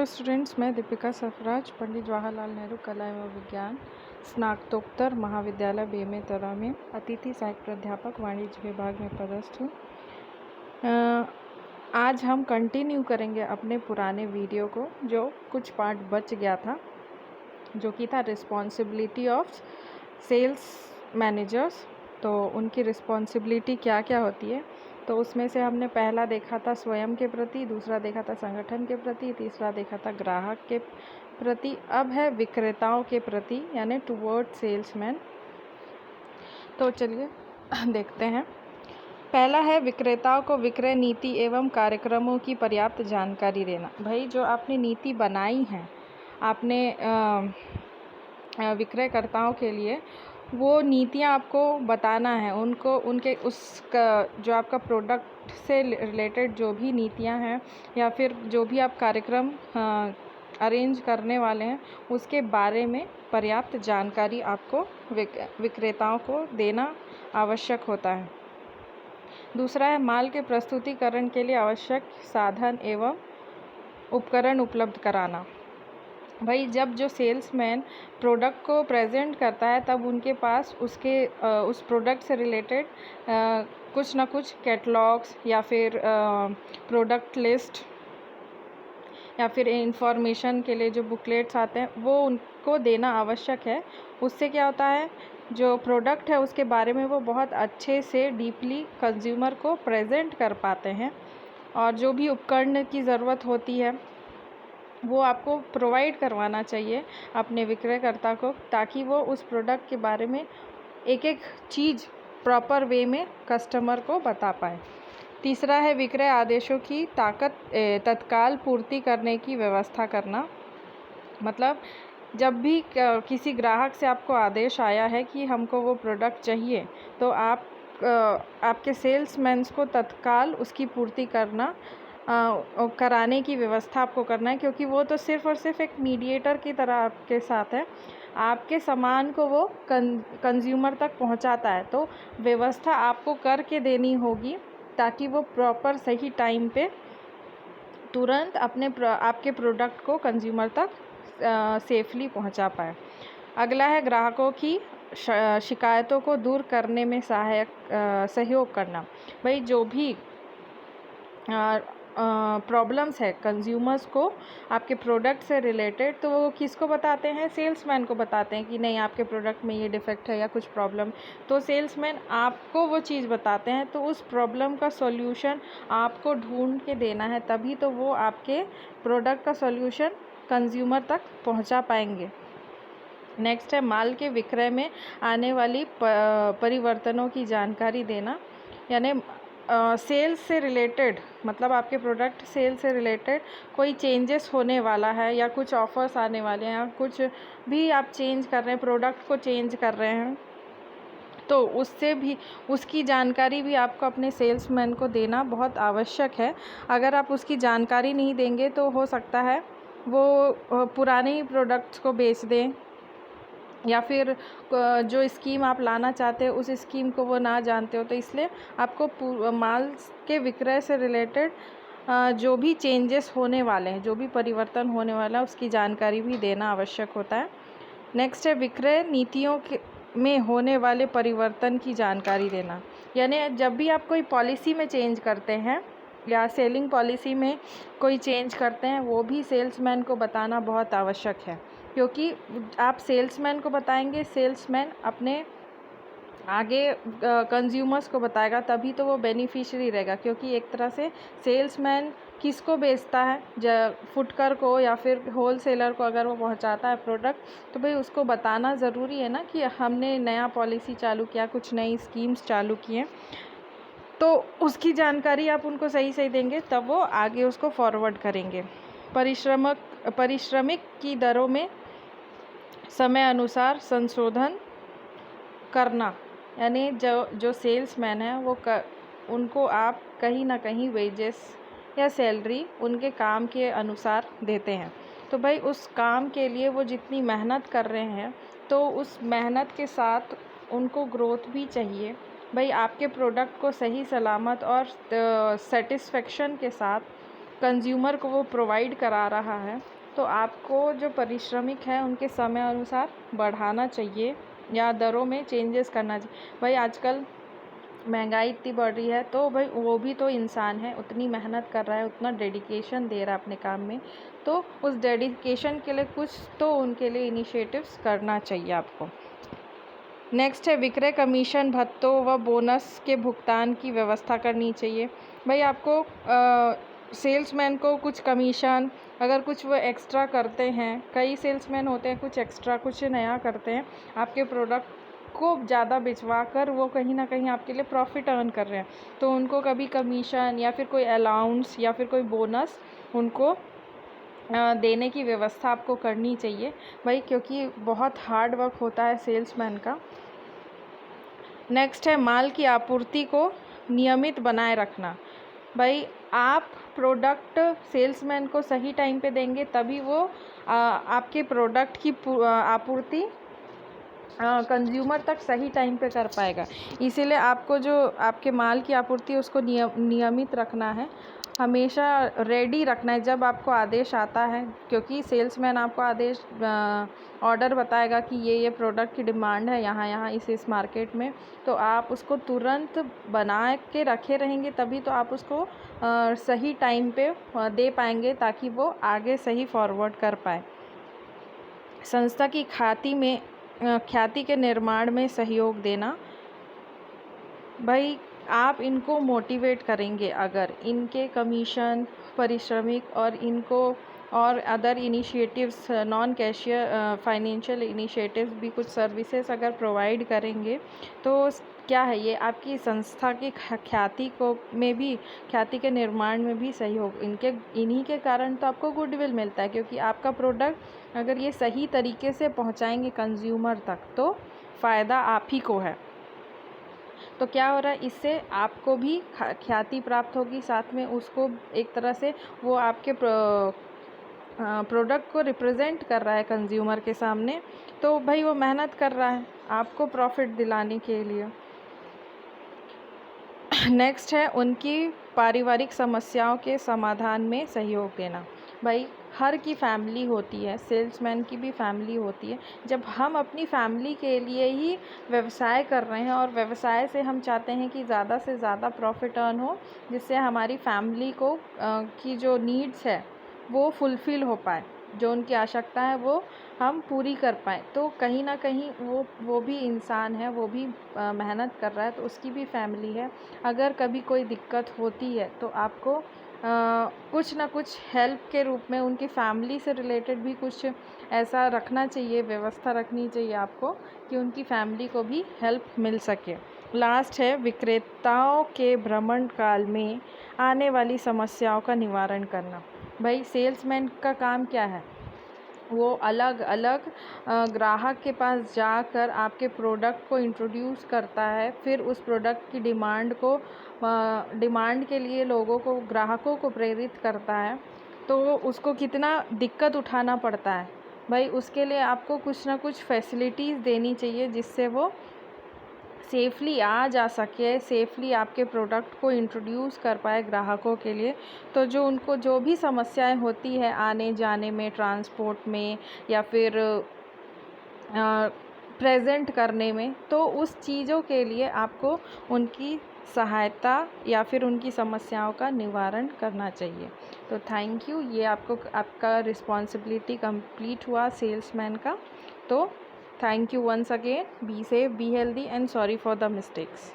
Students, मैं दीपिका सरफराज पंडित जवाहरलाल नेहरू कला एवं विज्ञान स्नातकोत्तर महाविद्यालय बेमेतरा में अतिथि सहायक प्राध्यापक वाणिज्य विभाग में पदस्थ हूँ। आज हम कंटिन्यू करेंगे अपने पुराने वीडियो को, जो कुछ पार्ट बच गया था, जो कि था रिस्पॉन्सिबिलिटी ऑफ सेल्स मैनेजर्स। तो उनकी रिस्पॉन्सिबिलिटी क्या क्या होती है, तो उसमें से हमने पहला देखा था स्वयं के प्रति, दूसरा देखा था संगठन के प्रति, तीसरा देखा था ग्राहक के प्रति, अब है विक्रेताओं के प्रति यानी टुवर्ड सेल्समैन। तो चलिए देखते हैं। पहला है विक्रेताओं को विक्रय नीति एवं कार्यक्रमों की पर्याप्त जानकारी देना। भाई, जो आपने नीति बनाई है आपने विक्रयकर्ताओं के लिए, वो नीतियाँ आपको बताना है उनको, उनके उसका जो आपका प्रोडक्ट से रिलेटेड जो भी नीतियाँ हैं या फिर जो भी आप कार्यक्रम अरेंज करने वाले हैं उसके बारे में पर्याप्त जानकारी आपको विक्रेताओं को देना आवश्यक होता है। दूसरा है माल के प्रस्तुतिकरण के लिए आवश्यक साधन एवं उपकरण उपलब्ध कराना। भाई, जब जो सेल्समैन प्रोडक्ट को प्रेजेंट करता है तब उनके पास उस प्रोडक्ट से रिलेटेड कुछ ना कुछ कैटलॉग्स या फिर प्रोडक्ट लिस्ट या फिर इंफॉर्मेशन के लिए जो बुकलेट्स आते हैं वो उनको देना आवश्यक है। उससे क्या होता है, जो प्रोडक्ट है उसके बारे में वो बहुत अच्छे से डीपली कंज्यूमर को प्रेजेंट कर पाते हैं, और जो भी उपकरण की ज़रूरत होती है वो आपको प्रोवाइड करवाना चाहिए अपने विक्रयकर्ता को, ताकि वो उस प्रोडक्ट के बारे में एक एक चीज़ प्रॉपर वे में कस्टमर को बता पाए। तीसरा है विक्रय आदेशों की तत्काल पूर्ति करने की व्यवस्था करना। मतलब जब भी किसी ग्राहक से आपको आदेश आया है कि हमको वो प्रोडक्ट चाहिए, तो आपके सेल्समैन्स को तत्काल उसकी पूर्ति कराने की व्यवस्था आपको करना है, क्योंकि वो तो सिर्फ़ और सिर्फ एक मीडिएटर की तरह आपके साथ है। आपके सामान को वो कंज्यूमर तक पहुंचाता है, तो व्यवस्था आपको करके देनी होगी ताकि वो प्रॉपर सही टाइम पे तुरंत आपके प्रोडक्ट को कंज्यूमर तक सेफली पहुंचा पाए। अगला है ग्राहकों की शिकायतों को दूर करने में सहयोग करना। भाई, जो भी प्रॉब्लम्स है कंज्यूमर्स को आपके प्रोडक्ट से रिलेटेड, तो वो किसको बताते हैं? सेल्समैन को बताते हैं कि नहीं, आपके प्रोडक्ट में ये डिफ़ेक्ट है या कुछ प्रॉब्लम, तो सेल्समैन आपको वो चीज़ बताते हैं, तो उस प्रॉब्लम का सॉल्यूशन आपको ढूंढ के देना है, तभी तो वो आपके प्रोडक्ट का सॉल्यूशन कंज्यूमर तक पहुंचा पाएंगे। नेक्स्ट है माल के विक्रय में आने वाली परिवर्तनों की जानकारी देना। यानी सेल्स से रिलेटेड, मतलब आपके प्रोडक्ट सेल से रिलेटेड कोई चेंजेस होने वाला है या कुछ ऑफ़र्स आने वाले हैं या कुछ भी आप चेंज कर रहे हैं, प्रोडक्ट को चेंज कर रहे हैं, तो उससे भी उसकी जानकारी भी आपको अपने सेल्समैन को देना बहुत आवश्यक है। अगर आप उसकी जानकारी नहीं देंगे तो हो सकता है वो पुराने ही प्रोडक्ट्स को बेच दें, या फिर जो स्कीम आप लाना चाहते हो उस स्कीम को वो ना जानते हो। तो इसलिए आपको माल के विक्रय से रिलेटेड जो भी चेंजेस होने वाले हैं, जो भी परिवर्तन होने वाला है, उसकी जानकारी भी देना आवश्यक होता है। नेक्स्ट है विक्रय नीतियों में होने वाले परिवर्तन की जानकारी देना। यानी जब भी आप कोई पॉलिसी में चेंज करते हैं या सेलिंग पॉलिसी में कोई चेंज करते हैं, वो भी सेल्समैन को बताना बहुत आवश्यक है, क्योंकि आप सेल्समैन को बताएंगे, सेल्समैन अपने आगे कंज्यूमर्स को बताएगा, तभी तो वो बेनिफिशियरी रहेगा। क्योंकि एक तरह से सेल्समैन किसको बेचता है, फुटकर को या फिर होलसेलर को अगर वो पहुंचाता है प्रोडक्ट, तो भाई उसको बताना ज़रूरी है ना कि हमने नया पॉलिसी चालू किया, कुछ नई स्कीम्स चालू किए, तो उसकी जानकारी आप उनको सही सही देंगे, तब वो आगे उसको फॉरवर्ड करेंगे। पारिश्रमिक की दरों में समय अनुसार संशोधन करना। यानी जो सेल्समैन है वो उनको आप कहीं ना कहीं वेजेस या सैलरी उनके काम के अनुसार देते हैं, तो भाई उस काम के लिए वो जितनी मेहनत कर रहे हैं, तो उस मेहनत के साथ उनको ग्रोथ भी चाहिए। भाई, आपके प्रोडक्ट को सही सलामत और सेटिस्फेक्शन के साथ कंज्यूमर को वो प्रोवाइड करा रहा है, तो आपको जो पारिश्रमिक है उनके समय अनुसार बढ़ाना चाहिए या दरों में चेंजेस करना चाहिए। भाई आजकल महंगाई इतनी बढ़ रही है, तो भाई वो भी तो इंसान है, उतनी मेहनत कर रहा है, उतना डेडिकेशन दे रहा है अपने काम में, तो उस डेडिकेशन के लिए कुछ तो उनके लिए इनिशिएटिव्स करना चाहिए आपको। नेक्स्ट है विक्रय कमीशन, भत्तों व बोनस के भुगतान की व्यवस्था करनी चाहिए। भाई आपको सेल्समैन को कुछ कमीशन, अगर कुछ वो एक्स्ट्रा करते हैं, कई सेल्समैन होते हैं कुछ एक्स्ट्रा कुछ नया करते हैं, आपके प्रोडक्ट को ज़्यादा भिजवा कर वो कहीं ना कहीं आपके लिए प्रॉफिट अर्न कर रहे हैं, तो उनको कभी कमीशन या फिर कोई अलाउंस या फिर कोई बोनस उनको देने की व्यवस्था आपको करनी चाहिए भाई, क्योंकि बहुत हार्ड वर्क होता है सेल्समैन का। नेक्स्ट है माल की आपूर्ति को नियमित बनाए रखना। भाई आप प्रोडक्ट सेल्समैन को सही टाइम पे देंगे तभी वो आपके प्रोडक्ट की आपूर्ति कंज्यूमर तक सही टाइम पे कर पाएगा। इसीलिए आपको जो आपके माल की आपूर्ति है उसको नियमित रखना है, हमेशा रेडी रखना है जब आपको आदेश आता है, क्योंकि सेल्समैन आपको आदेश ऑर्डर बताएगा कि ये प्रोडक्ट की डिमांड है यहाँ इस मार्केट में, तो आप उसको तुरंत बना के रखे रहेंगे तभी तो आप उसको सही टाइम पे दे पाएंगे, ताकि वो आगे सही फॉरवर्ड कर पाए। संस्था की ख्याति के निर्माण में सहयोग देना। भाई आप इनको मोटिवेट करेंगे अगर इनके कमीशन, पारिश्रमिक और इनको और other initiatives, non cashier financial initiatives भी कुछ सर्विसेज अगर प्रोवाइड करेंगे, तो क्या है ये आपकी संस्था की ख्याति के निर्माण में भी सहयोग, इन्हीं के कारण तो आपको गुडविल मिलता है, क्योंकि आपका प्रोडक्ट अगर ये सही तरीके से पहुंचाएंगे कंज्यूमर तक तो फ़ायदा आप ही को है। तो क्या हो रहा है, इससे आपको भी ख्याति प्राप्त होगी, साथ में उसको एक तरह से वो आपके प्रोडक्ट को रिप्रेजेंट कर रहा है कंज्यूमर के सामने, तो भाई वो मेहनत कर रहा है आपको प्रॉफिट दिलाने के लिए। नेक्स्ट है उनकी पारिवारिक समस्याओं के समाधान में सहयोग देना। भाई हर की फैमिली होती है, सेल्समैन की भी फैमिली होती है। जब हम अपनी फैमिली के लिए ही व्यवसाय कर रहे हैं और व्यवसाय से हम चाहते हैं कि ज़्यादा से ज़्यादा प्रॉफिट अर्न हो, जिससे हमारी फैमिली को की जो नीड्स है वो फुलफ़िल हो पाए, जो उनकी आवश्यकता है वो हम पूरी कर पाएँ, तो कहीं ना कहीं वो भी इंसान है, वो भी मेहनत कर रहा है, तो उसकी भी फैमिली है। अगर कभी कोई दिक्कत होती है तो आपको कुछ ना कुछ हेल्प के रूप में उनकी फैमिली से रिलेटेड भी कुछ ऐसा रखना चाहिए, व्यवस्था रखनी चाहिए आपको कि उनकी फैमिली को भी हेल्प मिल सके। लास्ट है विक्रेताओं के भ्रमण काल में आने वाली समस्याओं का निवारण करना। भाई सेल्समैन का काम क्या है, वो अलग अलग ग्राहक के पास जाकर आपके प्रोडक्ट को इंट्रोड्यूस करता है, फिर उस प्रोडक्ट की डिमांड के लिए लोगों को, ग्राहकों को प्रेरित करता है, तो उसको कितना दिक्कत उठाना पड़ता है। भाई उसके लिए आपको कुछ ना कुछ फैसिलिटीज़ देनी चाहिए जिससे वो सेफ़ली आ जा सके, सेफ़ली आपके प्रोडक्ट को इंट्रोड्यूस कर पाए ग्राहकों के लिए। तो जो उनको जो भी समस्याएं होती है आने जाने में, ट्रांसपोर्ट में या फिर प्रेजेंट करने में, तो उस चीज़ों के लिए आपको उनकी सहायता या फिर उनकी समस्याओं का निवारण करना चाहिए। तो थैंक यू, ये आपका रिस्पॉन्सिबिलिटी कंप्लीट हुआ सेल्समैन का। तो thank you once again. Be safe, be healthy, and sorry for the mistakes.